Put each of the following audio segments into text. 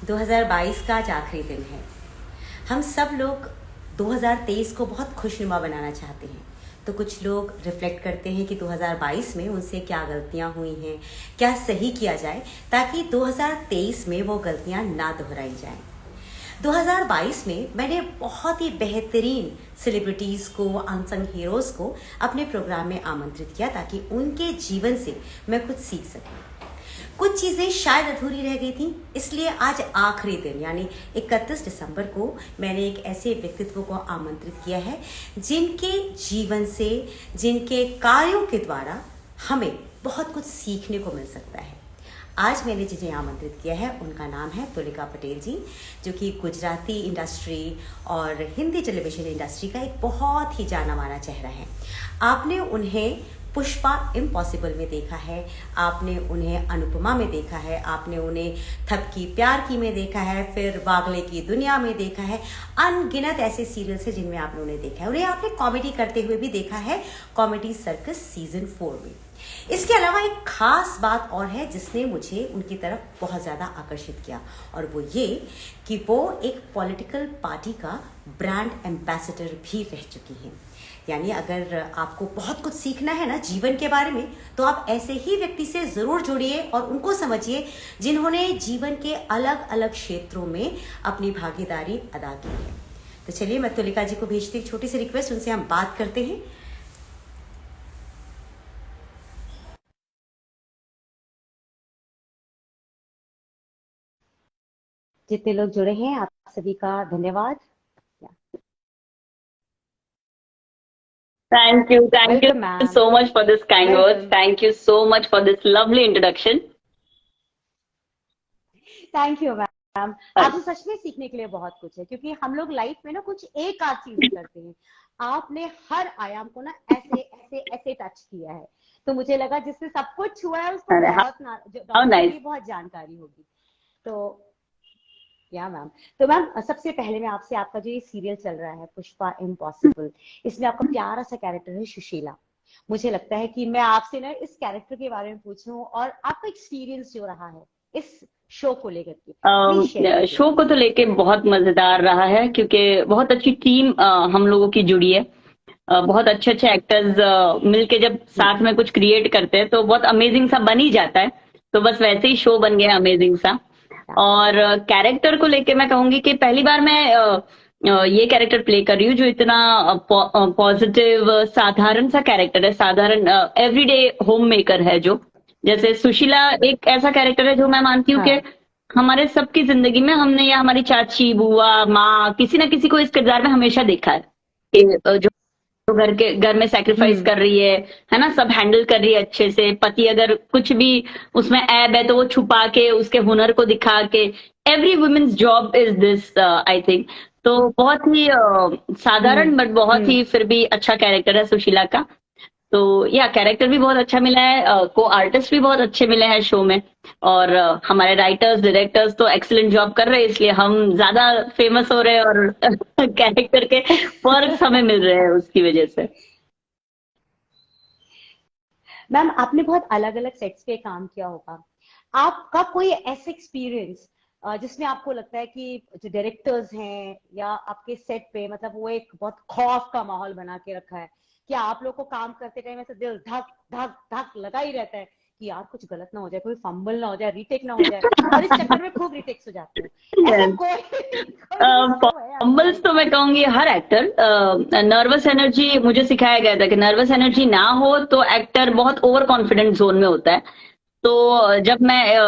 2022 का आज आखिरी दिन है। हम सब लोग 2023 को बहुत खुशनुमा बनाना चाहते हैं, तो कुछ लोग रिफ्लेक्ट करते हैं कि 2022 में उनसे क्या गलतियां हुई हैं, क्या सही किया जाए ताकि 2023 में वो गलतियां ना दोहराई जाएं। 2022 में मैंने बहुत ही बेहतरीन सेलिब्रिटीज़ को, अनसंग हीरोज़ को अपने प्रोग्राम में आमंत्रित किया ताकि उनके जीवन से मैं कुछ सीख सकूं। कुछ चीज़ें शायद अधूरी रह गई थी, इसलिए आज आखिरी दिन यानी 31 दिसंबर को मैंने एक ऐसे व्यक्तित्व को आमंत्रित किया है जिनके जीवन से, जिनके कार्यों के द्वारा हमें बहुत कुछ सीखने को मिल सकता है। आज मैंने जिन्हें आमंत्रित किया है उनका नाम है तुलिका पटेल जी, जो कि गुजराती इंडस्ट्री और हिंदी टेलीविजन इंडस्ट्री का एक बहुत ही जाना माना चेहरा है। आपने उन्हें पुष्पा इम्पॉसिबल में देखा है, आपने उन्हें अनुपमा में देखा है, आपने उन्हें थपकी प्यार की में देखा है, फिर बागले की दुनिया में देखा है। अनगिनत ऐसे सीरियल्स हैं जिनमें आपने उन्हें देखा है। उन्हें आपने कॉमेडी करते हुए भी देखा है, कॉमेडी सर्कस सीजन 4 में। इसके अलावा एक खास बात और है जिसने मुझे उनकी तरफ बहुत ज़्यादा आकर्षित किया, और वो ये कि वो एक पॉलिटिकल पार्टी का ब्रांड एम्बेसडर भी रह चुकी हैं। यानी अगर आपको बहुत कुछ सीखना है ना जीवन के बारे में, तो आप ऐसे ही व्यक्ति से ज़रूर जुड़िए और उनको समझिए जिन्होंने जीवन के अलग अलग क्षेत्रों में अपनी भागीदारी अदा की है। तो चलिए मैं तुलिका जी को भेजती एक छोटी सी रिक्वेस्ट, उनसे हम बात करते हैं। जितने लोग जुड़े हैं आप सभी का धन्यवाद। Thank you welcome ma'am. so much for this kind words. Welcome. Thank you so much for this lovely introduction. Thank you ma'am. आपसे सच में सीखने के लिए बहुत कुछ है, क्योंकि हम लोग लाइफ में ना कुछ एक आध चीजें करते हैं, आपने हर आयाम को ना ऐसे ऐसे ऐसे टच किया है, तो मुझे लगा जिससे सब कुछ हुआ है उसको अरे, बहुत how nice. बहुत जानकारी होगी। तो या मैम, तो मैम सबसे पहले मैं आपसे, आपका जो ये सीरियल चल रहा है पुष्पा इम्पॉसिबल, इसमें आपका प्यारा सा कैरेक्टर है सुशीला। मुझे लगता है कि मैं आपसे ना इस कैरेक्टर के बारे में पूछूं और आपका एक्सपीरियंस जो रहा है इस शो को लेकर के, प्लीज शेयर कीजिए। शो को तो लेके बहुत मजेदार रहा है क्योंकि बहुत अच्छी टीम हम लोगों की जुड़ी है। बहुत अच्छे अच्छे एक्टर्स मिलके जब साथ में कुछ क्रिएट करते हैं तो बहुत अमेजिंग सा बन ही जाता है। तो बस वैसे ही शो बन गया अमेजिंग सा। और कैरेक्टर को लेके मैं कहूंगी कि पहली बार मैं ये कैरेक्टर प्ले कर रही हूँ जो इतना पॉजिटिव साधारण सा कैरेक्टर है, साधारण एवरीडे होम मेकर है। जो जैसे सुशीला एक ऐसा कैरेक्टर है जो मैं मानती हूँ कि हमारे सबकी जिंदगी में हमने या हमारी चाची, बुआ, माँ, किसी ना किसी को इस किरदार में हमेशा देखा है कि जो घर में सैक्रिफाइस कर रही है ना, सब हैंडल कर रही है अच्छे से। पति अगर कुछ भी उसमें ऐब है तो वो छुपा के उसके हुनर को दिखा के, every women's job is this I think. तो बहुत ही साधारण बट बहुत ही फिर भी अच्छा कैरेक्टर है सुशीला का। तो या कैरेक्टर भी बहुत अच्छा मिला है, को आर्टिस्ट भी बहुत अच्छे मिले हैं शो में, और हमारे राइटर्स डायरेक्टर्स तो एक्सीलेंट जॉब कर रहे हैं, इसलिए हम ज्यादा फेमस हो रहे हैं और कैरेक्टर के पर्क्स हमें मिल रहे हैं उसकी वजह से। मैम आपने बहुत अलग अलग सेट्स पे काम किया होगा, आपका कोई ऐसा एक्सपीरियंस जिसमें आपको लगता है कि जो डायरेक्टर्स हैं या आपके सेट पे, मतलब वो एक बहुत खौफ का माहौल बना के रखा है कि आप लोग को काम करते टाइम ऐसा दिल धक धक धक लगा ही रहता है कि यार कुछ गलत ना हो जाए, कोई फंबल ना हो जाए, रीटेक ना हो जाए, और इस चक्कर में खूब रीटेक्स हो जाते हैं, ऐसा फंबल्स तो मैं कहूंगी हर एक्टर, नर्वस एनर्जी मुझे सिखाया गया था कि नर्वस एनर्जी ना हो तो एक्टर बहुत ओवर कॉन्फिडेंट जोन में होता है। तो जब मैं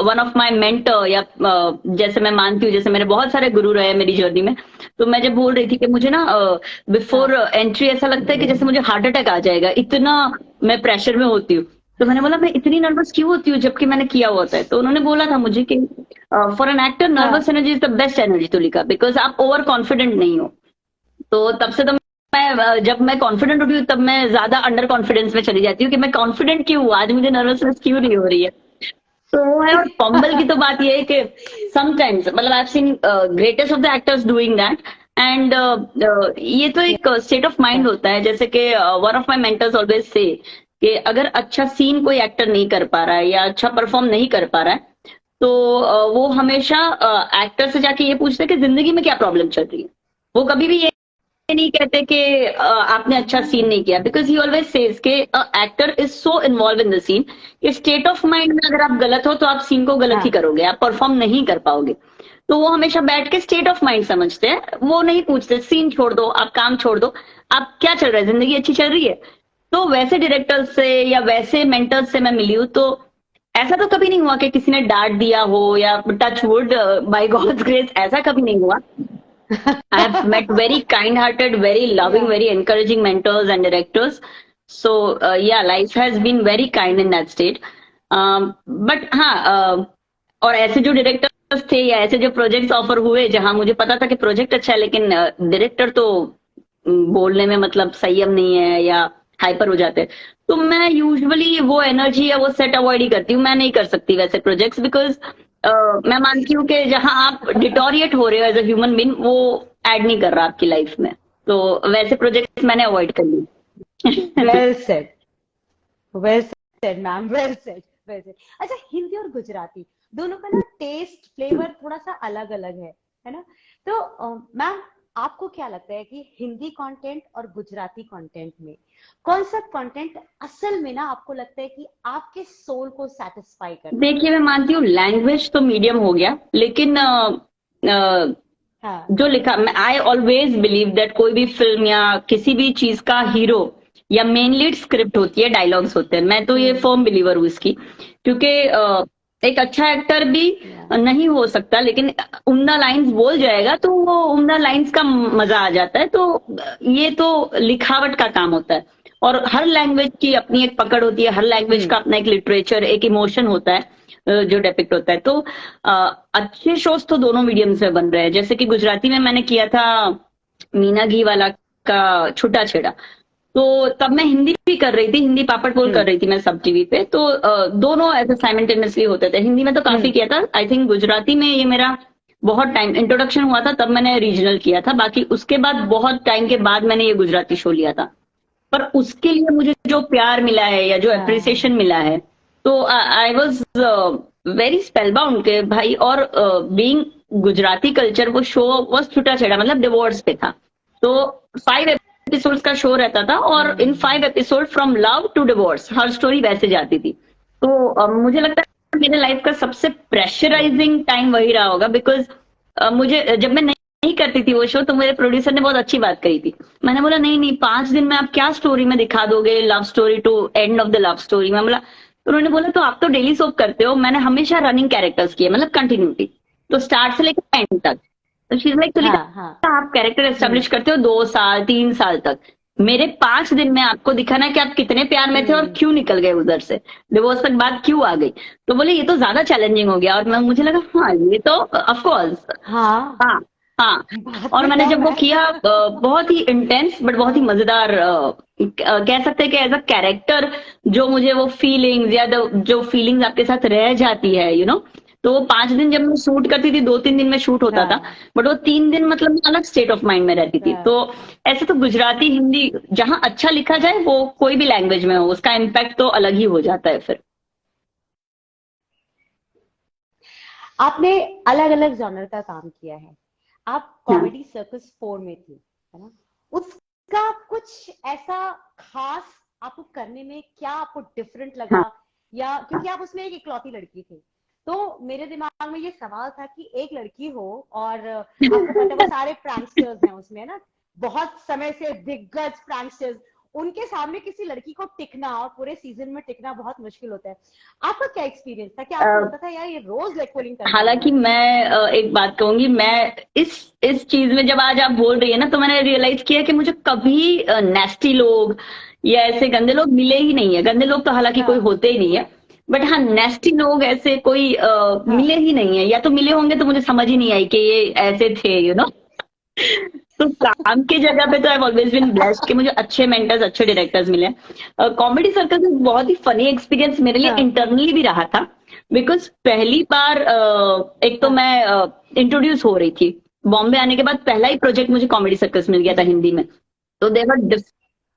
वन ऑफ माय मेंटर या जैसे मैं मानती हूँ, जैसे मेरे बहुत सारे गुरु रहे मेरी जर्नी में, तो मैं जब बोल रही थी कि मुझे ना बिफोर एंट्री ऐसा लगता है कि जैसे मुझे हार्ट अटैक आ जाएगा, इतना मैं प्रेशर में होती हूँ। तो मैंने बोला मैं इतनी नर्वस क्यों होती हूँ जबकि मैंने किया होता है। तो उन्होंने बोला था मुझे कि for an actor nervous energy is the best energy Tulika, because आप ओवर कॉन्फिडेंट नहीं हो। तो तब से तो मैं जब मैं कॉन्फिडेंट होती हूँ तब मैं ज्यादा अंडर कॉन्फिडेंस में चली जाती हूँ कि मैं कॉन्फिडेंट क्यों हूँ, आज मुझे नर्वसनेस क्यों नहीं हो रही है। तो है। और फंबल की तो बात ये है कि समटाइम्स मतलब I have seen greatest of the actors doing that, and ये तो एक स्टेट ऑफ माइंड होता है। जैसे कि one of my mentors always say कि अगर अच्छा सीन कोई एक्टर नहीं कर पा रहा है या अच्छा परफॉर्म नहीं कर पा रहा है तो वो हमेशा एक्टर से जाके ये पूछते कि जिंदगी में क्या प्रॉब्लम चल रही है। वो कभी भी ये नहीं कहते कि आपने अच्छा सीन नहीं किया, बिकॉज ही ऑलवेज सेज के actor is so involve in the scene कि स्टेट ऑफ माइंड में अगर आप गलत हो तो आप सीन को गलत ही हाँ करोगे, आप परफॉर्म नहीं कर पाओगे। तो वो हमेशा बैठ के स्टेट ऑफ माइंड समझते हैं, वो नहीं पूछते सीन छोड़ दो, आप काम छोड़ दो, आप क्या चल रहा है, जिंदगी अच्छी चल रही है। तो वैसे डायरेक्टर से या वैसे मेंटर्स से मैं मिली हूँ, तो ऐसा तो कभी नहीं हुआ कि किसी ने डांट दिया हो, या touch wood by God's grace ऐसा कभी नहीं हुआ। I have met very kind-hearted, very loving, या very encouraging mentors and directors. So yeah, life has been very kind in that state. But हाँ, और ऐसे जो डायरेक्टर्स थे या ऐसे जो प्रोजेक्ट्स ऑफर हुए जहां मुझे पता था कि प्रोजेक्ट अच्छा है, लेकिन डायरेक्टर तो बोलने में मतलब संयम नहीं है या हाइपर हो जाते हैं, तो मैं यूजुअली वो एनर्जी या वो सेट अवॉइड ही करती हूँ। मैं नहीं कर सकती वैसे प्रोजेक्ट्स, बिकॉज मैं मानती हूँ कि जहां आप डिटोरिएट हो रहे हो एज अ ह्यूमन बीइंग, वो ऐड नहीं कर रहा आपकी लाइफ में। तो वैसे प्रोजेक्ट्स मैंने अवॉइड कर ली। Well said, well said ma'am, well said, well said. अच्छा, हिंदी और गुजराती दोनों का ना टेस्ट फ्लेवर थोड़ा सा अलग अलग है ना? तो मैम, आपको क्या लगता है कि हिंदी कंटेंट और गुजराती कंटेंट में कौन सा कंटेंट असल में ना आपको लगता है कि आपके सोल को सेटिस्फाई करता है? देखिए, मैं मानती हूँ लैंग्वेज तो मीडियम हो गया, लेकिन हाँ। जो लिखा, आई ऑलवेज बिलीव दैट कोई भी फिल्म या किसी भी चीज का हीरो या मेन लीड स्क्रिप्ट होती है, डायलॉग्स होते हैं। मैं तो ये हम्म। फर्म बिलीवर हूँ इसकी, क्योंकि एक अच्छा एक्टर भी या नहीं हो सकता, लेकिन उम्दा लाइंस बोल जाएगा तो वो उम्दा लाइंस का मजा आ जाता है। तो ये तो लिखावट का काम होता है, और हर लैंग्वेज की अपनी एक पकड़ होती है, हर लैंग्वेज का अपना एक लिटरेचर, एक इमोशन होता है जो डेपिक्ट होता है। तो अच्छे शोज तो दोनों मीडियम्स में बन रहे हैं। जैसे कि गुजराती में मैंने किया था मीना घी वाला का छूटा छेड़ा, तो तब मैं हिंदी भी कर रही थी, हिंदी पापड़ पोल कर हम्म। रही थी मैं सब टीवी पे। तो दोनों ऐसे साइमल्टेनियसली होते थे। हिंदी में तो काफी हम्म। किया था, आई थिंक गुजराती में ये मेरा बहुत टाइम इंट्रोडक्शन हुआ था, तब मैंने रीजनल किया था। बाकी उसके बाद बहुत टाइम के बाद मैंने ये गुजराती शो लिया था। पर उसके लिए मुझे जो प्यार मिला है या जो हाँ। अप्रिसिएशन मिला है, तो आई वॉज वेरी स्पेलबाउंड के भाई। और बीइंग गुजराती कल्चर, वो शो वॉज छूटा छेड़ा, मतलब डिवोर्स पे था। तो 5 एपिसोड्स का शो रहता था, और in 5 episode from love to divorce हर स्टोरी वैसे जाती थी। तो मुझे लगता है मेरे लाइफ का सबसे प्रेशराइजिंग टाइम वही रहा होगा, बिकॉज मुझे जब मैं नहीं करती थी वो शो, तो मेरे प्रोड्यूसर ने बहुत अच्छी बात कही थी। मैंने बोला नहीं नहीं, 5 दिन में आप क्या स्टोरी में दिखा दोगे, love story to end of the love story. मैं बोला, तो उन्होंने बोला तो आप तो डेली सोप करते हो। मैंने हमेशा रनिंग कैरेक्टर्स किए, मतलब कंटिन्यूटी, तो स्टार्ट से लेकर एंड तक। तो शीज लाइक, तो हाँ। हाँ। आप कैरेक्टर हम्म। एस्टेब्लिश करते हो 2 साल 3 साल तक, मेरे 5 दिन में आपको दिखाना है कि आप कितने प्यार में थे और हम्म। क्यों निकल गए उधर से, डिवोर्स तक बात क्यों आ गई। तो बोले ये तो ज्यादा चैलेंजिंग हो गया। और मैं, मुझे लगा हाँ ये तो ऑफकोर्स, हाँ, हाँ हाँ। बात और में मैंने जब दम वो है। किया, बहुत ही इंटेंस बट बहुत ही हाँ। मजेदार, कह सकते हैं कि एज अ कैरेक्टर जो मुझे वो फीलिंग्स या जो फीलिंग्स आपके साथ रह जाती है, तो वो 5 दिन जब मैं शूट करती थी, 2-3 दिन में शूट होता था, हाँ। बट वो 3 दिन मतलब मैं अलग स्टेट ऑफ माइंड में रहती थी। तो हाँ। ऐसे तो गुजराती हिंदी जहां अच्छा लिखा जाए, वो कोई भी लैंग्वेज में हो, उसका इम्पैक्ट तो अलग ही हो जाता है फिर। आपने अलग अलग जॉनर का काम किया है। आप हाँ। कॉमेडी सर्कस 4 में थी, है ना? उसका कुछ ऐसा खास आपको करने में क्या आपको डिफरेंट हाँ। लगा? या क्योंकि आप उसमें एक इकलौती लड़की थी, तो मेरे दिमाग में ये सवाल था कि एक लड़की हो और आपको पता है वो सारे प्रैंकस्टर्स हैं उसमें, है ना? बहुत समय से दिग्गज प्रैंकस्टर्स, उनके सामने किसी लड़की को टिकना और पूरे सीजन में टिकना बहुत मुश्किल होता है। आपका क्या एक्सपीरियंस था? क्या आपको लगता था यार ये रोज लेग पुलिंग करना होगा? हालांकि मैं एक बात कहूंगी, मैं इस चीज में जब आज आप बोल रही है ना, तो मैंने रियलाइज किया कि मुझे कभी नेस्टी लोग या ऐसे गंदे लोग मिले ही नहीं है। गंदे लोग तो हालांकि कोई हाँ। होते ही नहीं है, बट हाँ, नेस्टी लोग ऐसे कोई मिले हाँ। ही नहीं है, या तो मिले होंगे तो मुझे समझ ही नहीं आई कि ये ऐसे थे, तो काम की जगह पे तो आई ऑलवेज बीन ब्लेस्ड कि मुझे अच्छे मेंटर्स, अच्छे डायरेक्टर्स मिले। कॉमेडी सर्कस एक बहुत ही फनी एक्सपीरियंस मेरे लिए हाँ। इंटरनली भी रहा था, बिकॉज पहली बार एक तो हाँ। मैं इंट्रोड्यूस हो रही थी बॉम्बे आने के बाद, पहला ही प्रोजेक्ट मुझे कॉमेडी सर्कस मिल गया था जी। हिंदी में। तो देवर,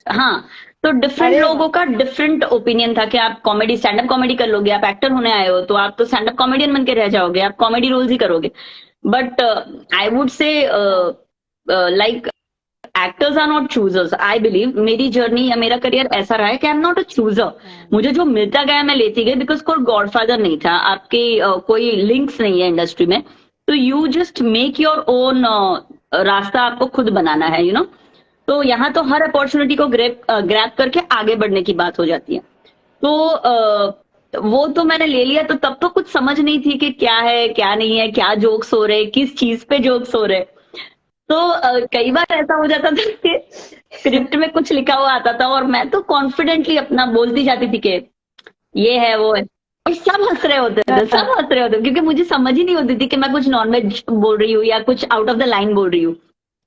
हाँ, तो डिफरेंट अरे लोगों वाह। का डिफरेंट ओपिनियन था कि आप कॉमेडी स्टैंड अप कॉमेडी कर लोगे, आप एक्टर होने आए हो तो आप तो स्टैंड अप कॉमेडियन बन के रह जाओगे, आप कॉमेडी रोल्स ही करोगे। बट आई वुड से हाँ like actors are not choosers, I believe. मेरी जर्नी या मेरा करियर ऐसा रहा है कि I am not a chooser. हाँ मुझे जो मिलता गया मैं लेती गई, बिकॉज कोई गॉडफादर नहीं था, आपके कोई लिंक्स नहीं है इंडस्ट्री में, तो you just make your own रास्ता आपको खुद बनाना है, यू नो। तो यहाँ तो हर अपॉर्चुनिटी को ग्रैब करके आगे बढ़ने की बात हो जाती है। तो वो तो मैंने ले लिया, तो तब तो कुछ समझ नहीं थी कि क्या है क्या नहीं है, क्या जोक्स हो रहे, किस चीज पे जोक्स हो रहे। तो कई बार ऐसा हो जाता था कि स्क्रिप्ट में कुछ लिखा हुआ आता था और मैं तो कॉन्फिडेंटली अपना बोलती जाती थी कि ये है वो है, और सब हंस रहे होते थे, सब हंस रहे होते थे, क्योंकि मुझे समझ ही नहीं होती थी कि मैं कुछ नॉनवेज बोल रही हूँ या कुछ आउट ऑफ द लाइन बोल रही हूँ।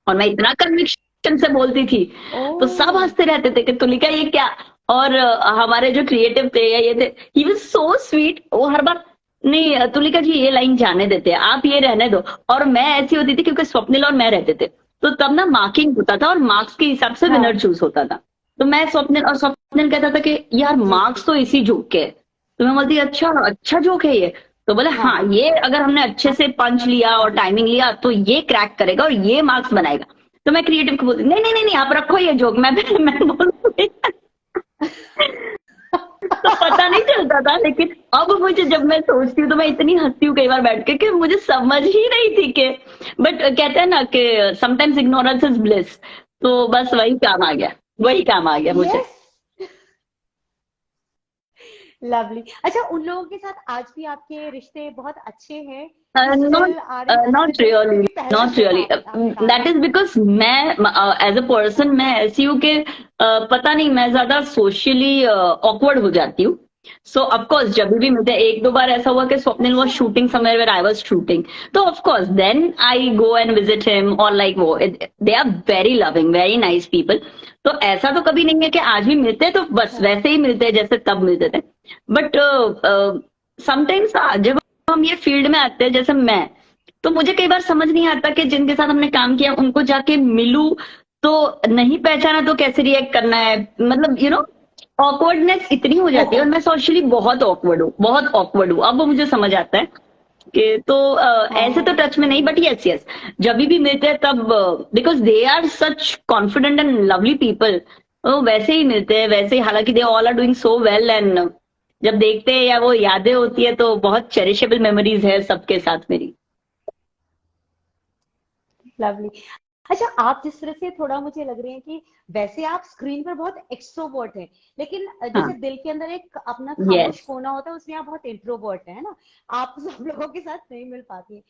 और मैं इतना कन्विक्शन से बोलती थी, तो सब ओ हंसते रहते थे कि तुलिका ये क्या। और हमारे जो क्रिएटिव थे या ये थे, ही वाज सो स्वीट। वो हर बार, नहीं तुलिका जी ये लाइन जाने देते, आप ये रहने दो। और मैं ऐसी होती थी क्योंकि स्वप्निल और मैं रहते थे, तो तब ना मार्किंग होता था और मार्क्स के हिसाब से हाँ विनर चूज होता था। तो मैं स्वप्निल, और स्वप्निल कहता था कि यार जी जी मार्क्स तो इसी जोक के है। तो मैं बोलती अच्छा अच्छा जोक है ये। तो बोले हाँ, हाँ ये अगर हमने अच्छे से पंच लिया और टाइमिंग लिया तो ये क्रैक करेगा और ये मार्क्स बनाएगा। तो मैं क्रिएटिव को बोलती नहीं नहीं नहीं नहीं, आप रखो ये जोक, मैं बोलूंगी। तो पता नहीं चलता था, लेकिन अब मुझे जब मैं सोचती हूँ तो मैं इतनी हंसती हूँ कई बार बैठ के कि मुझे समझ ही नहीं थी कि, बट कहते हैं ना कि समटाइम्स इग्नोरेंस इज ब्लिस। तो बस वही काम आ गया, वही काम आ गया मुझे। Yes lovely. अच्छा, उन लोगों के साथ आज भी आपके रिश्ते बहुत अच्छे हैं? You not still are in touch not with them, really, क्योंकि पहला नॉट शो रियली। आपने कहा दैट इज था। बिकॉज मैं एज अ पर्सन मैं ऐसी हूँ कि पता नहीं, मैं ज्यादा सोशली ऑकवर्ड हो जाती हूँ। सो ऑफकोर्स जब भी मिलते हैं, एक दो बार ऐसा हुआ कि स्वप्निल वाज अच्छा shooting somewhere where I was shooting, तो of course then I go and visit him, और लाइक वो they are very loving, very nice people. तो ऐसा तो कभी नहीं है कि आज भी मिलते हैं तो बस अच्छा वैसे ही मिलते हैं जैसे तब मिलते थे। बट समटाइम्स जब हम ये फील्ड में आते हैं जैसे मैं, तो मुझे कई बार समझ नहीं आता कि जिनके साथ हमने काम किया उनको जाके मिलूं तो नहीं पहचाना तो कैसे रिएक्ट करना है, मतलब यू नो ऑकवर्डनेस इतनी हो जाती है। और मैं सोशली बहुत ऑकवर्ड हूँ, बहुत ऑकवर्ड हूँ। अब वो मुझे समझ आता है कि तो ऐसे तो टच में नहीं, बट यस यस जब भी मिलते हैं तब, because they are such confident and lovely people, तो वैसे ही मिलते हैं वैसे ही। हालांकि they all are doing so well, and जब देखते हैं या वो यादें होती है तो बहुत चेरिशेबल मेमोरीज है सबके साथ मेरी। लवली। अच्छा, आप जिस तरह से थोड़ा मुझे लग रहे हैं कि वैसे आप स्क्रीन पर बहुत एक्सट्रोवर्ट हैं, लेकिन हाँ, जैसे दिल के अंदर एक अपना यस। खामोश कोना होता है, उसमें आप बहुत इंट्रोवर्ट हैं, है ना? आप सब लोगों के साथ नहीं मिल पाती हैं।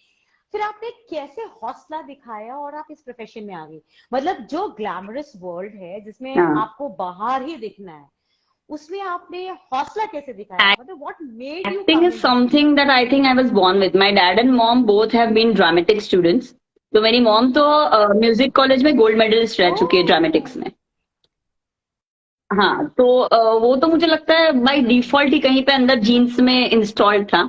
फिर आपने कैसे हौसला दिखाया और आप इस प्रोफेशन में आ गई? मतलब जो ग्लैमरस वर्ल्ड है जिसमें हाँ, आपको बाहर ही दिखना है, उसमें आपने हौसला कैसे दिखाया? मतलब what made you acting come is in this field? Something that I think I was born with. My dad and mom both have been dramatic students. तो मेरी मॉम तो म्यूजिक कॉलेज में गोल्ड मेडलिस्ट रह चुकी है ओह dramatics में। हाँ, तो वो तो मुझे लगता है बाय डिफॉल्ट ही कहीं पे अंदर जीन्स में इंस्टॉल्ड था।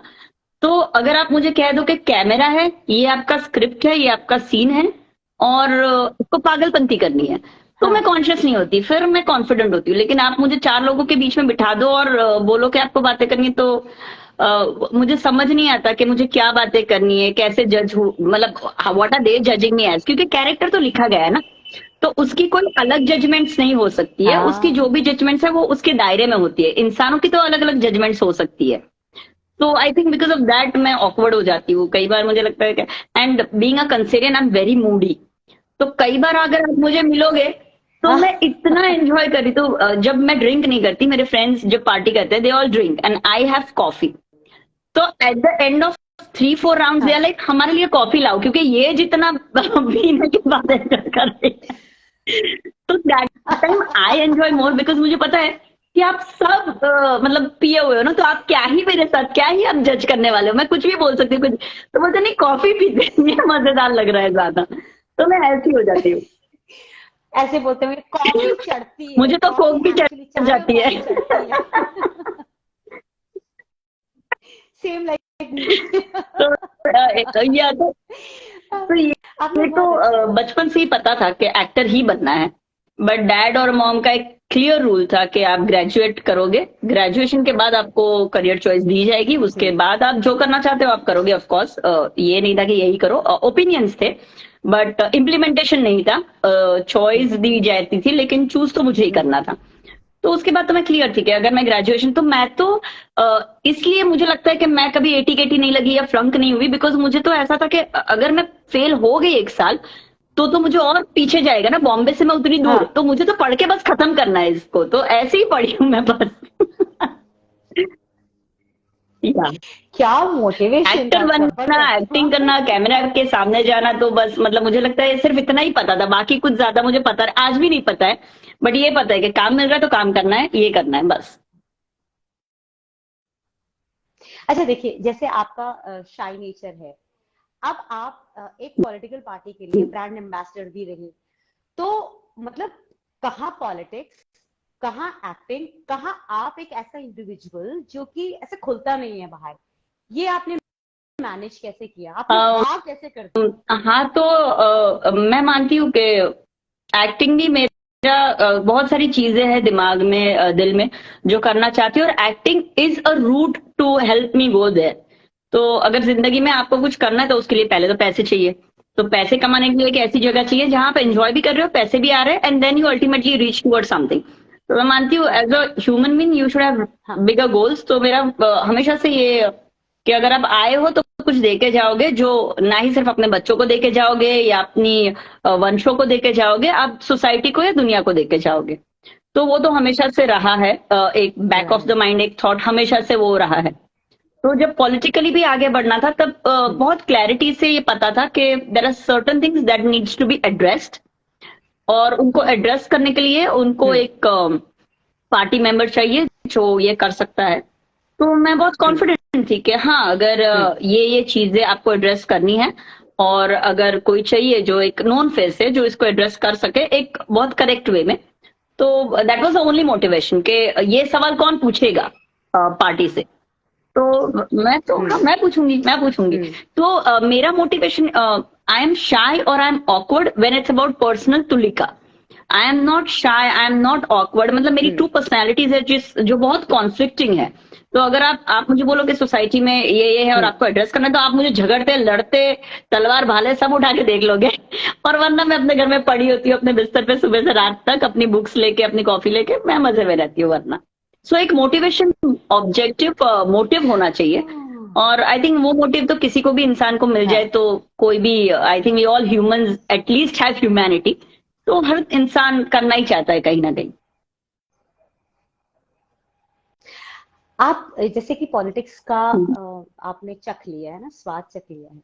तो अगर आप मुझे कह दो कि कैमरा है, ये आपका स्क्रिप्ट है, ये आपका सीन है, और उसको पागलपंती करनी है, तो मैं हाँ कॉन्शियस नहीं होती, फिर मैं कॉन्फिडेंट होती हूँ। लेकिन आप मुझे चार लोगों के बीच में बिठा दो और बोलो कि आपको बातें करनी, तो मुझे समझ नहीं आता कि मुझे क्या बातें करनी है, कैसे जज हूँ, मतलब what are they judging me as, क्योंकि कैरेक्टर तो लिखा गया है ना। तो उसकी कोई अलग जजमेंट्स नहीं हो सकती है, उसकी जो हाँ भी जजमेंट्स है वो उसके दायरे में होती है। इंसानों की तो अलग अलग जजमेंट्स हो सकती है। तो I think because of that मैं ऑकवर्ड हो जाती हूँ कई बार। मुझे लगता है कि, and being a कंसेरियन I am very Moody, तो कई बार अगर आप मुझे मिलोगे तो हाँ मैं इतना एंजॉय करी। तो जब मैं ड्रिंक नहीं करती, मेरे फ्रेंड्स जब पार्टी करते हैं they all drink and I have coffee. तो at the end of 3-4 round they are हाँ लाइक हमारे लिए कॉफी लाओ, क्योंकि ये जितना पीने के बाद एंजॉय कर रही है। तो that time I enjoy more, because मुझे पता है कि आप सब मतलब पिए हुए हो ना, तो आप क्या ही मेरे साथ, क्या ही आप जज करने वाले हो, मैं कुछ भी बोल सकती हूँ कुछ। तो बोलते नहीं कॉफी पीते हैं, ये मजेदार लग रहा है ज्यादा, तो मैं ऐसी हो जाती हूँ। ऐसे बोलते हैं कॉफी चढ़ती है, मुझे तो कॉफी कोक भी एक्चुअली चढ़ चाय और जाती है। कॉफी चढ़ती है। Same like me. तो ये तो ये आपने तो बहुत अच्छा कहा। बचपन से ही पता था कि एक्टर ही बनना है। बट डैड और मॉम का एक क्लियर रूल था कि आप ग्रेजुएट करोगे, ग्रेजुएशन के बाद आपको करियर चॉइस दी जाएगी, उसके बाद आप जो करना चाहते हो आप करोगे। ऑफ कोर्स ये नहीं था कि यही करो, ओपिनियंस थे बट इम्प्लीमेंटेशन नहीं था। चॉइस दी जाती थी लेकिन चूज तो मुझे ही करना था। तो उसके बाद तो मैं क्लियर थी कि अगर मैं ग्रेजुएशन, तो मैं तो इसलिए मुझे लगता है कि मैं कभी एटी केटी नहीं लगी या फ्लंक नहीं हुई, बिकॉज मुझे तो ऐसा था कि अगर मैं फेल हो गई एक साल तो मुझे और पीछे जाएगा ना, बॉम्बे से मैं उतनी दूर, हाँ। तो मुझे तो पढ़ के बस खत्म करना है इसको, तो ऐसे ही पढ़ी हूँ मैं बस। या क्या मोटिवेशन एक्टर था, बनना, जबरदस्त। एक्टिंग करना, कैमरा के सामने जाना, तो बस मतलब मुझे लगता है सिर्फ इतना ही पता था, बाकी कुछ ज्यादा मुझे पता है, आज भी नहीं पता है। बट ये पता है कि काम मिल रहा है तो काम करना है, ये करना है बस। अच्छा देखिए, जैसे आपका शाई नेचर है, अब आप एक पॉलिटिकल पार्टी के लिए ब्रांड एम्बेसडर भी रही, तो मतलब कहाँ पॉलिटिक्स, कहाँ एक्टिंग, कहाँ आप एक ऐसा इंडिविजुअल जो कि ऐसे खुलता नहीं है बाहर, ये आपने मैनेज कैसे किया, आप लोग भाग कैसे करते हो? हाँ, तो मैं मानती हूँ कि एक्टिंग भी मेरा बहुत सारी चीजें हैं दिमाग में, दिल में जो करना चाहती हूँ, और acting is a route to help me go there. तो अगर जिंदगी में आपको कुछ करना है तो उसके लिए पहले तो पैसे चाहिए, तो पैसे कमाने के लिए एक ऐसी जगह चाहिए जहां आप एंजॉय भी कर रहे हो, पैसे भी आ रहे हैं, and then you ultimately reach toward something. तो मैं मानती हूँ as a human being you should have हाँ। Bigger goals. तो मेरा हमेशा से ये कि अगर आप आए हो तो कुछ देके जाओगे, जो ना ही सिर्फ अपने बच्चों को देके जाओगे या अपनी वंशों को देके जाओगे, आप सोसाइटी को या दुनिया को देके जाओगे। तो वो तो हमेशा से रहा है, एक back of the right. Mind एक थॉट हमेशा से वो रहा है। तो जब पॉलिटिकली भी आगे बढ़ना था तब बहुत क्लैरिटी से ये पता था कि there are certain things that needs to be addressed, और उनको एड्रेस करने के लिए उनको एक पार्टी मेंबर चाहिए जो ये कर सकता है। तो मैं बहुत कॉन्फिडेंट थी कि हाँ, अगर ये चीजें आपको एड्रेस करनी है, और अगर कोई चाहिए जो एक नॉन फेस है जो इसको एड्रेस कर सके एक बहुत करेक्ट वे में, तो that was the only motivation कि ये सवाल कौन पूछेगा पार्टी से। तो मैं पूछूंगी। तो मेरा मोटिवेशन, आई एम शाय और I am awkward when it's about personal Tulika. I am not shy, I am not awkward, मतलब मेरी टू पर्सनैलिटीज है जो बहुत कॉन्फ्लिक्टिंग है। तो अगर आप मुझे बोलोगे सोसाइटी में ये है और आपको एड्रेस करना है, तो आप मुझे झगड़ते, लड़ते, तलवार भाले सब उठा के देख लोगे। और वरना मैं अपने घर में पड़ी होती हूँ अपने बिस्तर पे सुबह से रात तक, अपनी बुक्स लेके, अपनी कॉफी लेके, मैं मजे में रहती हूँ वरना। सो एक मोटिवेशन, ऑब्जेक्टिव मोटिव होना चाहिए, और आई थिंक वो मोटिव तो किसी को भी इंसान को मिल जाए तो कोई भी, I think we all humans at least have humanity, तो हर इंसान करना ही चाहता है कहीं ना कहीं। आप जैसे कि पॉलिटिक्स का आपने चख लिया है ना, स्वाद चख लिया है,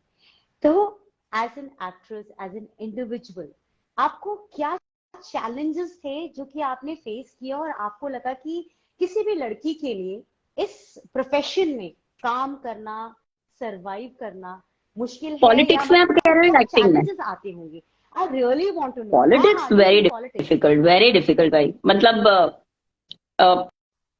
तो as an actress, as an individual, आपको क्या चैलेंजेस थे जो कि आपने फेस किया और आपको लगा कि किसी भी लड़की के लिए इस प्रोफेशन में काम करना, सरवाइव करना मुश्किल है, या पॉलिटिक्स में आप मतलब कह रहे हो क्या एक्टिंग में? चैलेंजेस आते होंगे? I really want to know. Politics very politics. Difficult, very difficult भाई। मतलब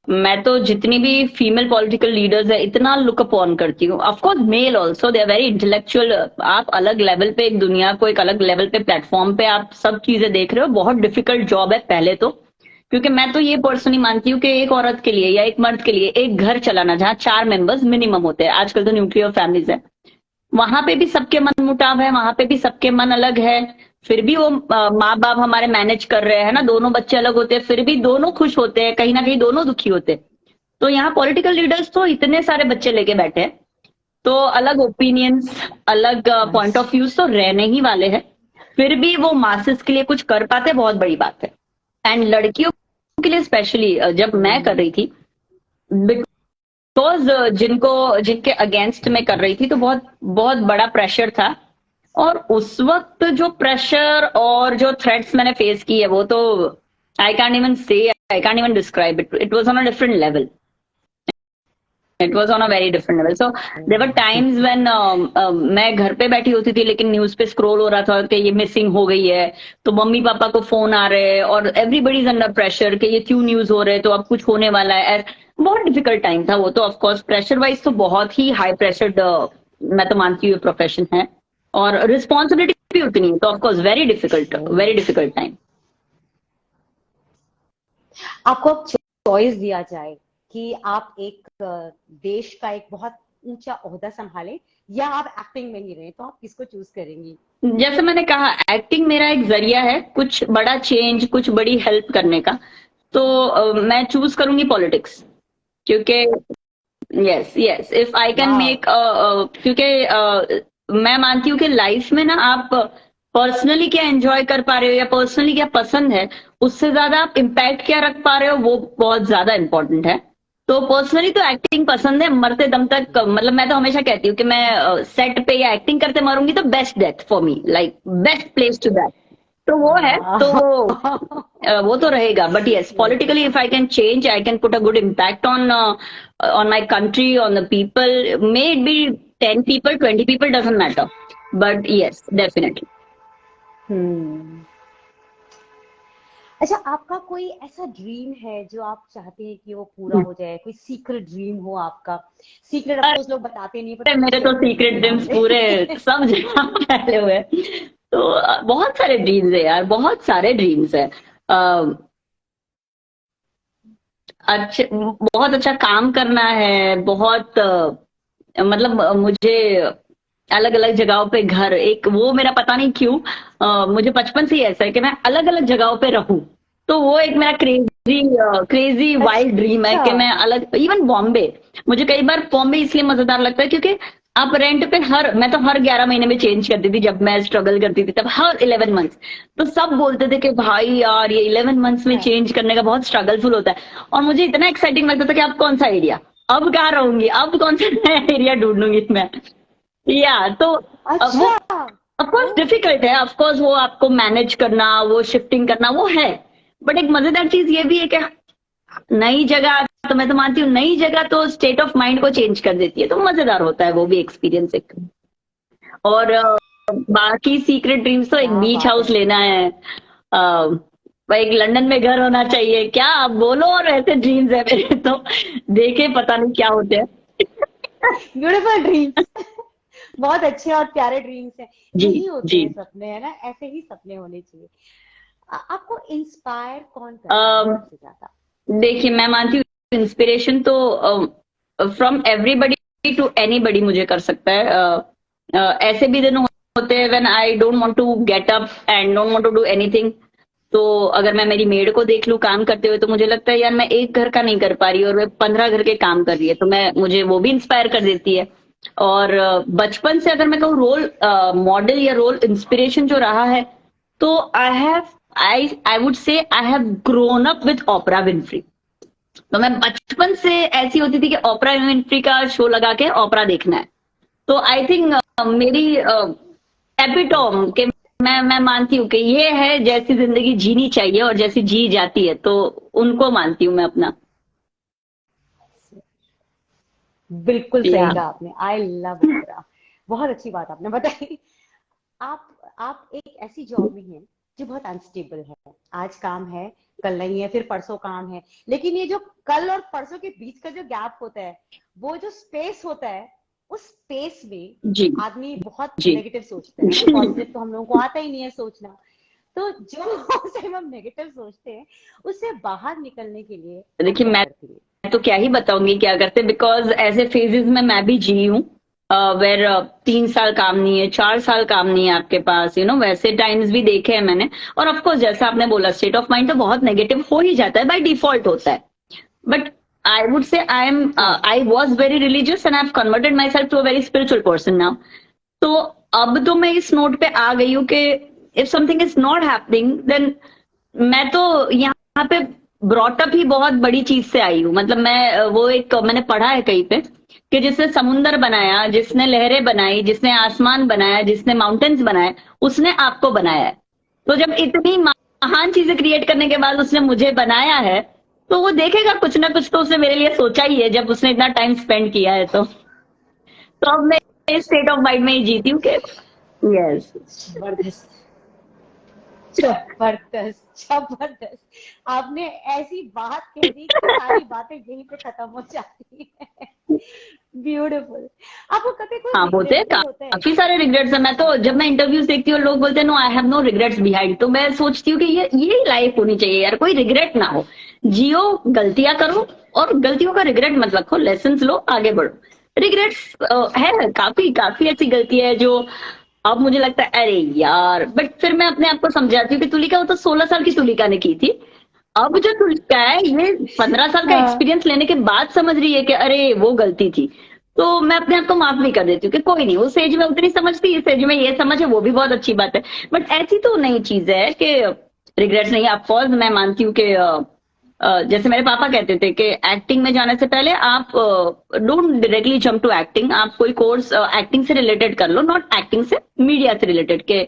मैं तो जितनी भी फीमेल पॉलिटिकल लीडर्स है इतना लुक अपॉन करती हूँ। Of course male also, they are very intellectual. आप अलग लेवल पे एक दुनिया को एक अलग लेवल पे प्लेटफॉर्म पे आप सब चीजें देख रहे हो, बहुत डिफिकल्ट जॉब है पहले तो। क्योंकि मैं तो ये पर्सनली मानती हूँ कि एक औरत के लिए या एक मर्द के लिए एक घर चलाना जहाँ 4 मेंबर्स मिनिमम होते हैं, आजकल तो न्यूक्लियर फैमिलीज है, वहां पे भी सबके मन मुटाव है, वहां पे भी सबके मन अलग है। फिर भी वो माँ बाप हमारे मैनेज कर रहे हैं ना, दोनों बच्चे अलग होते हैं, फिर भी दोनों खुश होते हैं, कहीं ना कहीं दोनों दुखी होते हैं। तो यहाँ पॉलिटिकल लीडर्स तो इतने सारे बच्चे लेके बैठे हैं, तो अलग ओपिनियंस, अलग पॉइंट ऑफ व्यूज तो रहने ही वाले हैं। फिर भी वो मासेस के लिए कुछ कर पाते, बहुत बड़ी बात है। एंड लड़कियों के लिए स्पेशली जब मैं कर रही थी, बिकॉज जिनके अगेंस्ट में कर रही थी, तो बहुत बहुत बड़ा प्रेशर था। और उस वक्त जो प्रेशर और जो थ्रेट्स मैंने फेस की है, वो तो आई can't even say, I can't even describe it, it was on a different level, it was on a very different level. So there were times when मैं घर पे बैठी होती थी लेकिन न्यूज पे स्क्रॉल हो रहा था कि ये मिसिंग हो गई है, तो मम्मी पापा को फोन आ रहे हैं और एवरीबडी इज अंडर प्रेशर कि ये क्यों न्यूज हो रहे हैं, तो अब कुछ होने वाला है। बहुत डिफिकल्ट टाइम था वो तो। ऑफकोर्स प्रेशर वाइज तो बहुत ही हाई प्रेशर्ड, मैं तो मानती हूँ प्रोफेशन है, और रिस्पॉन्सिबिलिटी भी उतनी है, तो ऑफकोर्स वेरी डिफिकल्ट टाइम। आपको अब चॉइस दिया जाए कि आप एक देश का एक बहुत ऊंचा ओहदा संभालें या आप एक्टिंग में ही रहें, तो आप किसको चूज करेंगी? जैसे मैंने कहा, एक्टिंग मेरा एक जरिया है कुछ बड़ा चेंज, कुछ बड़ी हेल्प करने का। तो मैं चूज करूंगी पॉलिटिक्स, क्योंकि yes yes, if I can वाह। मेक, क्योंकि मैं मानती हूँ कि लाइफ में ना आप पर्सनली क्या एंजॉय कर पा रहे हो या पर्सनली क्या पसंद है, उससे ज्यादा आप इम्पैक्ट क्या रख पा रहे हो वो बहुत ज्यादा इंपॉर्टेंट है। तो पर्सनली तो एक्टिंग पसंद है, मरते दम तक। मतलब मैं तो हमेशा कहती हूँ कि मैं सेट पे या एक्टिंग करते मरूंगी तो best death for me, like best place to that. तो वो है, तो वो तो रहेगा। But yes, politically if I can change, I can put a good impact on my country, on the people, may it be 10 people, 20 people, doesn't matter. But yes, definitely. Hmm. अच्छा, आपका कोई ऐसा ड्रीम है जो आप चाहते हैं कि वो पूरा हो जाए? कोई सीक्रेट ड्रीम हो आपका? सीक्रेट ऑफ कोर्स लोग बताते नहीं, पर मेरे तो सीक्रेट ड्रीम्स पूरे सब जगह फैले हुए हैं। तो बहुत सारे ड्रीम्स है यार, बहुत सारे ड्रीम्स है। अच्छे, बहुत अच्छा काम करना है, बहुत मतलब मुझे अलग अलग जगहों पे घर, एक वो मेरा पता नहीं क्यों मुझे बचपन से ही ऐसा है कि मैं अलग अलग जगहों पे रहूं। तो वो एक मेरा क्रेजी वाइल्ड ड्रीम है कि मैं अलग, इवन बॉम्बे। मुझे कई बार बॉम्बे इसलिए मजेदार लगता है क्योंकि आप रेंट पे मैं तो हर 11 महीने में चेंज करती थी जब मैं स्ट्रगल करती थी, तब हर 11 मंथ्स। तो सब बोलते थे कि भाई यार ये 11 मंथ्स में चेंज करने का बहुत स्ट्रगलफुल होता है। और मुझे इतना एक्साइटिंग लगता था कि अब कौन सा एरिया, अब कहाँ रहूंगी, अब कौन सा नया एरिया ढूंढूंगी मैं। या तो वो अच्छा। ऑफकोर्स डिफिकल्ट है, ऑफकोर्स वो आपको मैनेज करना, वो शिफ्टिंग करना वो है। बट एक मजेदार चीज ये भी है कि नई जगह, तो मैं तो मानती हूँ नई जगह तो स्टेट ऑफ माइंड को चेंज कर देती है, तो मजेदार होता है वो भी एक्सपीरियंस एक। और बाकी सीक्रेट ड्रीम्स तो एक क्या बीच बात हाउस है। लेना है, एक लंदन में घर होना चाहिए, क्या आप बोलो। और ऐसे ड्रीम्स है मेरे तो, देखे पता नहीं क्या होते हैं। Beautiful dreams. बहुत अच्छे और प्यारे ड्रीम्स हैं। जी यही होते जी। हैं सपने, है ना? ऐसे ही सपने होने चाहिए। आपको इंस्पायर कौन करता है सबसे ज्यादा? देखिए, मैं मानती हूँ इंस्पिरेशन तो फ्रॉम एवरीबडी टू एनीबडी मुझे कर सकता है। ऐसे भी दिन होते हैं when I don't want to get up and don't want to do anything. तो अगर मैं मेरी मेड को देख लूं काम करते हुए, तो मुझे लगता है यार मैं एक घर का नहीं कर पा रही और वो 15 घर के काम कर रही है, तो मुझे वो भी इंस्पायर कर देती है। और बचपन से अगर मैं कहूँ रोल मॉडल या रोल इंस्पिरेशन जो रहा है, तो आई would say I have grown up with opener Winfrey. तो मैं बचपन से ऐसी होती थी कि ओपरा विनफ्री का शो लगा के ओपरा देखना है। तो आई थिंक मेरी एपिटोम के मैं मानती हूँ कि ये है जैसी जिंदगी जीनी चाहिए और जैसी जी जाती है, तो उनको मानती हूँ मैं अपना। बिल्कुल सही कहा आपने। आई लव ओपरा। बहुत अच्छी बात आपने बताई। आप एक ऐसी जॉब में हैं जो बहुत अनस्टेबल है। आज काम है, कल नहीं है, फिर परसों काम है। लेकिन ये जो कल और परसों के बीच का जो गैप होता है, वो जो स्पेस होता है, उस स्पेस में जी आदमी बहुत जी नेगेटिव सोचता है। पॉजिटिव तो हम लोगों को आता ही नहीं है सोचना। तो जो उस टाइम हम नेगेटिव सोचते हैं, उससे बाहर निकलने के लिए आप देखिए, क्या मैं करती है? तो क्या ही बताऊंगी क्या करते, बिकॉज ऐसे फेजेस में मैं भी जी हूँ वेर 3 साल काम नहीं है, 4 साल काम नहीं है आपके पास, वैसे टाइम्स भी देखे हैं मैंने। और ऑफकोर्स जैसा आपने बोला, स्टेट ऑफ माइंड तो बहुत नेगेटिव हो ही जाता है, बाय डिफॉल्ट होता है। But I would say I was very religious and I have converted myself to a very spiritual person now. तो अब तो मैं इस नोट पे आ गई हूँ कि if something is not happening then, मैं तो यहाँ पे ब्रॉटअप ही बहुत बड़ी चीज से आई हूँ। मतलब मैंने पढ़ा है कहीं पे कि जिसने समुंदर बनाया, जिसने लहरें बनाई, जिसने आसमान बनाया, जिसने माउंटेन्स बनाए, उसने आपको बनाया है। तो जब इतनी महान चीजें क्रिएट करने के बाद उसने मुझे बनाया है, तो वो देखेगा कुछ ना कुछ तो उसने मेरे लिए सोचा ही है, जब उसने इतना टाइम स्पेंड किया है। तो अब मैं इस स्टेट ऑफ माइंड में ही जीती हूँ कि यस। जबरदस्त, जबरदस्त, जबरदस्त। आपने ऐसी बात कह दी कि सारी बातें यहीं पे खत्म हो जाती है। ब्यूटीफुल। आपको कभी कोई हाँ, होते हैं रिग्रेट फील होता है? काफी सारे रिग्रेट्स है। मैं तो जब मैं इंटरव्यूज देखती हूँ, लोग बोलते हैं no I have no regrets behind, तो मैं सोचती हूँ कि ये लाइफ होनी चाहिए यार, कोई रिग्रेट ना हो। जियो, गलतियां करो और गलतियों का रिग्रेट मत रखो, लेसन लो, आगे बढ़ो। रिग्रेट्स है, काफी काफी ऐसी गलती है जो अब मुझे लगता है अरे यार, बट फिर मैं अपने आप को समझाती हूँ कि तुलिका वो तो 16 साल की तुलिका ने की थी। अब जो तुलिका है ये 15 साल का हाँ एक्सपीरियंस लेने के बाद समझ रही है कि अरे वो गलती थी। तो मैं अपने आप को माफ भी कर देती हूँ कि कोई नहीं, उस एज में उतनी समझती, इस एज में ये समझ है, वो भी बहुत अच्छी बात है। बट ऐसी तो नई चीज है कि रिग्रेट्स नहीं है। ऑफकोर्स मैं मानती हूँ कि जैसे मेरे पापा कहते थे कि एक्टिंग में जाने से पहले आप don't directly jump to acting, आप कोई कोर्स एक्टिंग से रिलेटेड कर लो, नॉट एक्टिंग से, मीडिया से रिलेटेड के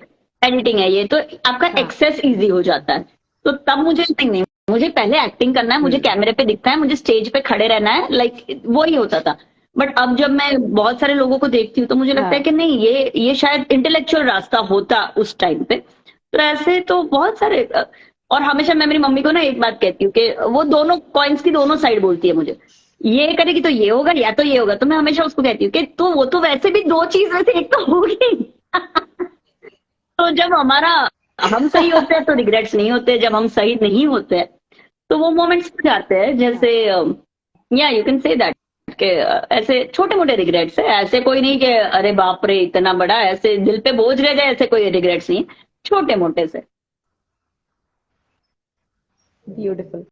एडिटिंग है ये, तो आपका हाँ एक्सेस इजी हो जाता है। तो तब मुझे नहीं, मुझे पहले एक्टिंग करना है, मुझे कैमरे पे दिखना है, मुझे स्टेज पे खड़े रहना है, लाइक वो ही होता था। बट अब जब मैं बहुत सारे लोगों को देखती हूँ तो मुझे लगता है हाँ कि नहीं, ये शायद इंटेलेक्चुअल रास्ता होता उस टाइम पे। तो ऐसे तो बहुत सारे और हमेशा मैं मेरी मम्मी को ना एक बात कहती हूँ कि वो दोनों कॉइन्स की दोनों साइड बोलती है मुझे, ये करेगी तो ये होगा या तो ये होगा। तो मैं हमेशा उसको कहती हूँ कि तो वो तो वैसे भी दो चीज में से एक तो होगी। तो जब हमारा हम सही होते हैं तो रिग्रेट्स नहीं होते, जब हम सही नहीं होते हैं तो वो मोमेंट्स जाते हैं, जैसे या यू कैन से दैट कि ऐसे छोटे मोटे रिग्रेट्स है, ऐसे कोई नहीं कि अरे बाप रे इतना बड़ा ऐसे दिल पे बोझ रह जाए, ऐसे कोई रिग्रेट्स नहीं, छोटे मोटे से। ब्यूटीफुल।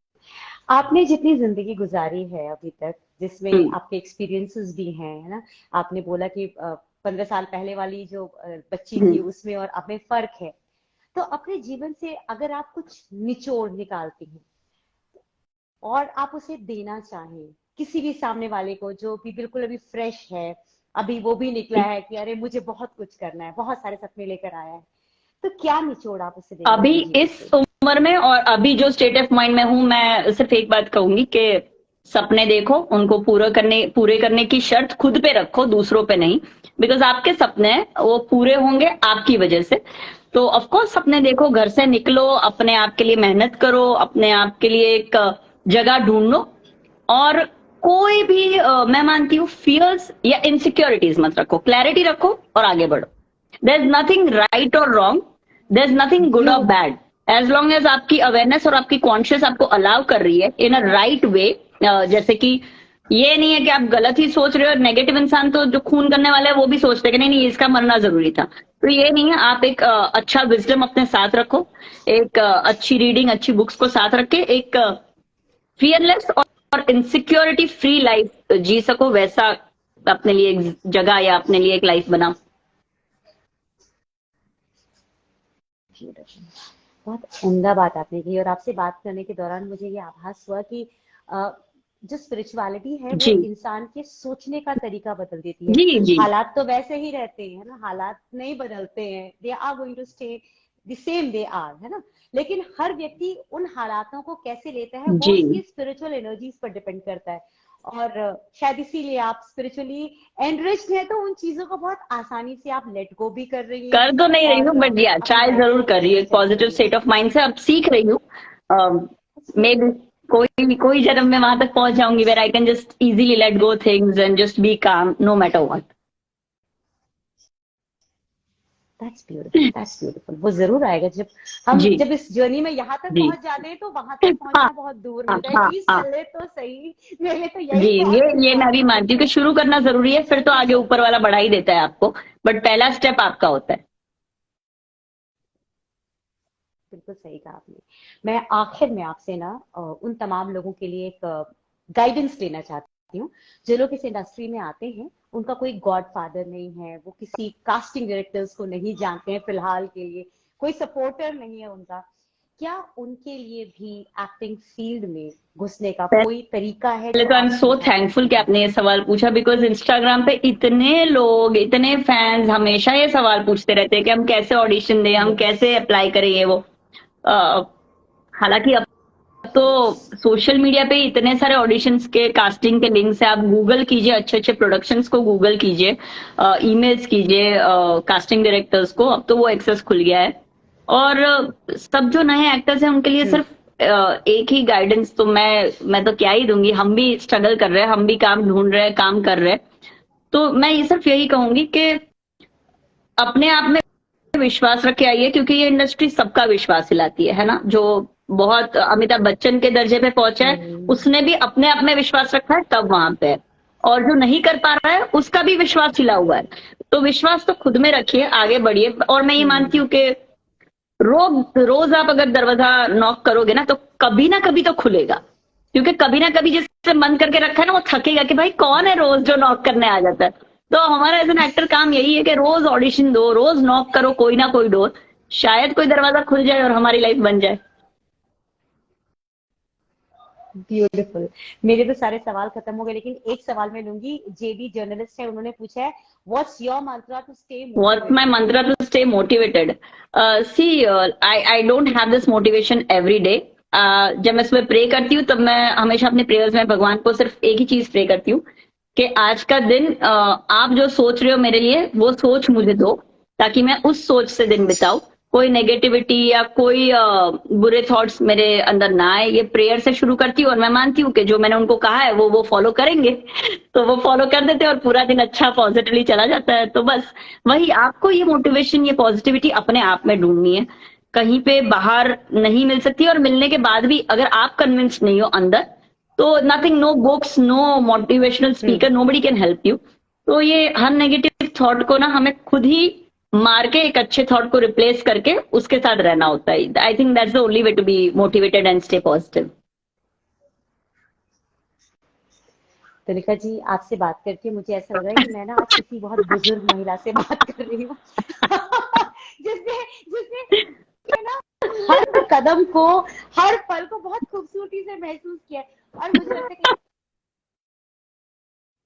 आपने जितनी जिंदगी गुजारी है अभी तक, जिसमें आपके एक्सपीरियंसेस भी हैं, है ना, आपने बोला कि 15 साल पहले वाली जो बच्ची थी उसमें और अब में फर्क है, तो अपने जीवन से अगर आप कुछ निचोड़ निकालती हैं और आप उसे देना चाहें किसी भी सामने वाले को जो भी बिल्कुल अभी फ्रेश है, अभी वो भी निकला है कि अरे मुझे बहुत कुछ करना है, बहुत सारे सपने लेकर आया है, तो क्या निचोड़ आप उसे देंगे अभी अपने जीवन इस से? उम्र में और अभी जो स्टेट ऑफ माइंड में हूं, मैं सिर्फ एक बात कहूंगी कि सपने देखो, उनको पूरे करने की शर्त खुद पे रखो, दूसरों पे नहीं। बिकॉज आपके सपने वो पूरे होंगे आपकी वजह से। तो ऑफ कोर्स सपने देखो, घर से निकलो, अपने आप के लिए मेहनत करो, अपने आप के लिए एक जगह ढूंढ लो, और कोई भी मैं मानती हूँ फियर्स या इनसिक्योरिटीज मत रखो, क्लैरिटी रखो और आगे बढ़ो। देयर इज नथिंग राइट और wrong, there is nothing good और बैड, एज लॉन्ग एज आपकी अवेयरनेस और आपकी कॉन्शियस आपको अलाउ कर रही है इन अ राइट वे। जैसे कि ये नहीं है कि आप गलत ही सोच रहे हो, नेगेटिव इंसान तो जो खून करने वाला है वो भी सोचते हैं कि नहीं नहीं इसका मरना जरूरी था। तो ये नहीं है, आप एक अच्छा विजडम अपने साथ रखो, एक अच्छी रीडिंग, अच्छी बुक्स को साथ रख के एक फियरलेस और इनसिक्योरिटी फ्री लाइफ जी सको, वैसा अपने लिए एक जगह या अपने लिए एक लाइफ बनाओ। बहुत उम्दा बात आपने की, और आपसे बात करने के दौरान मुझे ये आभास हुआ कि जो स्पिरिचुअलिटी है वो जी इंसान के सोचने का तरीका बदल देती है। जी जी हालात तो वैसे ही रहते हैं ना, हालात नहीं बदलते हैं, they are going to stay the same they are, है ना, लेकिन हर व्यक्ति उन हालातों को कैसे लेता है वो जी। उसकी स्पिरिचुअल एनर्जीज पर डिपेंड करता है। और शायद इसीलिए आप स्पिरिचुअली एनरिच्ड हैं, तो उन चीजों को बहुत आसानी से आप लेट गो भी कर रही हैं कर तो नहीं रही हूँ, और बट या अपनी ट्राई लाइफ जरूर को कर रही हूँ, एक चल पॉजिटिव रही हैं। स्टेट ऑफ माइंड से अब सीख रही हूँ। मे बी कोई जन्म में वहां तक पहुंच जाऊंगी where I can just easily let go things and just be calm no matter what. That's beautiful, that's beautiful. वो जरूर आएगा जी जब इस जर्नी में यहाँ तक जी पहुंच जाते हैं, तो वहां तक हाँ पहुंचना बहुत दूर हाँ मिलता है। हाँ प्लीज हाँ चले तो सही, मेरे तो जी, यही बहुत ये मैं भी मानती हूँ कि शुरू करना जरूरी है, फिर तो आगे ऊपर वाला बढ़ा ही देता है आपको, बट पहला स्टेप आपका होता है। बिल्कुल सही कहा आपने। मैं आखिर में आपसे ना उन तमाम लोगों के लिए एक गाइडेंस लेना चाहती हूँ जो लोग इस इंडस्ट्री में आते हैं, उनका कोई गॉड फादर नहीं है, वो किसी कास्टिंग डायरेक्टर्स को नहीं जानते हैं फिलहाल के लिए, कोई सपोर्टर नहीं है उनका, क्या उनके लिए भी एक्टिंग फील्ड में घुसने का कोई तरीका है पहले जो तो आई एम आप सो समझाना थैंकफुल कि चाहेंगे? आपने ये सवाल पूछा, बिकॉज इंस्टाग्राम पे इतने लोग, इतने फैंस हमेशा ये सवाल पूछते रहते हैं कि हम कैसे ऑडिशन दें, हम कैसे अप्लाई करें ये वो। हालांकि अब तो सोशल मीडिया पे इतने सारे ऑडिशंस के, कास्टिंग के लिंक्स है, आप गूगल कीजिए, अच्छे अच्छे प्रोडक्शंस को गूगल कीजिए, ईमेल्स कीजिए कास्टिंग डायरेक्टर्स को, अब तो वो एक्सेस खुल गया है। और सब जो नए एक्टर्स हैं उनके लिए सिर्फ एक ही गाइडेंस तो मैं तो क्या ही दूंगी, हम भी स्ट्रगल कर रहे हैं, हम भी काम ढूंढ रहे हैं, काम कर रहे हैं। तो मैं ये सिर्फ यही कहूंगी कि अपने आप में विश्वास रख के आइए, क्योंकि ये इंडस्ट्री सबका विश्वास हिलाती है ना, जो बहुत अमिताभ बच्चन के दर्जे पे पहुंचा है, उसने भी अपने आप में विश्वास रखा है, तब वहां पे है। और जो नहीं कर पा रहा है उसका भी विश्वास हिला हुआ है। तो विश्वास तो खुद में रखिए, आगे बढ़िए। और मैं ये मानती हूँ कि रोज रोज आप अगर दरवाजा नॉक करोगे ना, तो कभी ना कभी तो खुलेगा। क्योंकि कभी ना कभी जिससे बंद करके रखा है ना, वो थकेगा कि भाई कौन है रोज जो नॉक करने आ जाता है। तो हमारा एज एन एक्टर काम यही है कि रोज ऑडिशन दो, रोज नॉक करो कोई ना कोई डोर, शायद कोई दरवाजा खुल जाए और हमारी लाइफ बन जाए। ब्यूटीफुल। मेरे तो सारे सवाल खत्म हो गए, लेकिन एक सवाल मैं लूंगी। जेबी जर्नलिस्ट है, उन्होंने पूछा है, what's your mantra to stay What's my motivated? mantra to stay motivated? I don't have this motivation every day. जब मैं सुबह प्रे करती हूँ, तब मैं हमेशा अपने प्रेयर्स में भगवान को सिर्फ एक ही चीज प्रे करती हूँ कि आज का दिन आप जो सोच रहे हो मेरे लिए, वो सोच मुझे दो, ताकि मैं उस सोच से दिन बिताऊं। कोई नेगेटिविटी या कोई बुरे थॉट्स मेरे अंदर ना आए। ये प्रेयर से शुरू करती हूँ, और मैं मानती हूँ कि जो मैंने उनको कहा है वो फॉलो करेंगे। तो वो फॉलो कर देते हैं और पूरा दिन अच्छा पॉजिटिवली चला जाता है। तो बस वही, आपको ये मोटिवेशन, ये पॉजिटिविटी अपने आप में ढूंढनी है, कहीं पे बाहर नहीं मिल सकती। और मिलने के बाद भी अगर आप कन्विंस नहीं हो अंदर, तो nothing, no books, no motivational speaker, nobody can help you. तो ये हर नेगेटिव थॉट को ना हमें खुद ही मार के एक अच्छे थॉट को रिप्लेस करके उसके साथ रहना होता है। I think that's the only way to be motivated and stay positive. Tanika ji, आपसे बात करके मुझे ऐसा लग रहा है कि मैं ना आज किसी बहुत बुजुर्ग महिला से बात कर रही हूँ जिसने जिसने ये ना हर कदम को, हर पल को बहुत खूबसूरती से महसूस किया है। और मुझे लगता है कि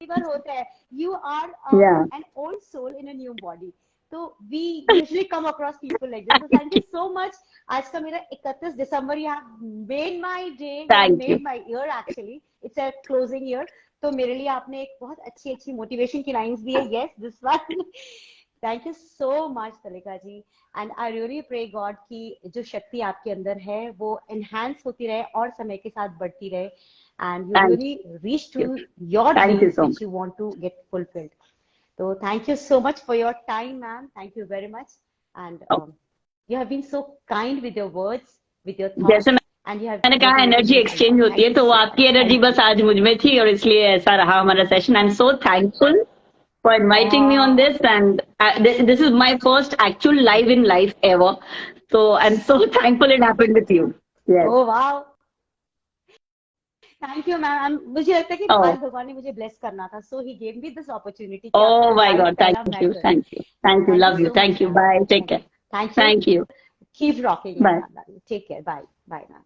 कई बार होता है, you are Yeah. an old soul in a new body. तो we usually come across people like this. So thank you so much. आज का मेरा 31 दिसंबर, you have made my day, you have Thank you. made my year actually. It's a closing year. तो मेरे लिए आपने एक बहुत अच्छी अच्छी मोटिवेशन की लाइंस दी है. Yes, this one. Thank you so much, तनिका जी. And I really pray God कि जो शक्ति आपके अंदर है वो enhance होती रहे और समय के साथ बढ़ती रहे. And you Thank really reach to your Thank you dreams so which much. you want to get fulfilled. So thank you so much for your time, ma'am. Thank you very much. And you have been so kind with your words, with your thoughts, जैसे and you have मैंने कहा motivated energy me a exchange lot. होती है, Thank you तो वो so आपकी much. Energy Thank बस you. आज मुझ में थी, और इसलिए ऐसा रहा हमारा session. I am so thankful for inviting me on this, and this is my first actual live in life ever, so I'm so thankful it happened with you. Yes. Oh wow. Thank you, ma'am. मुझे लगता है कि Oh. आज भगवान ने मुझे bless करना था, so he gave me this opportunity कि Oh आपका my live God, पहला thank मैं you, करूं. thank you, thank you, Thank you love you, so much, thank you, ma'am. bye, take Thank you. care, Thank you. thank you, Keep rocking, bye. ma'am. Take care. Bye. Bye, ma'am.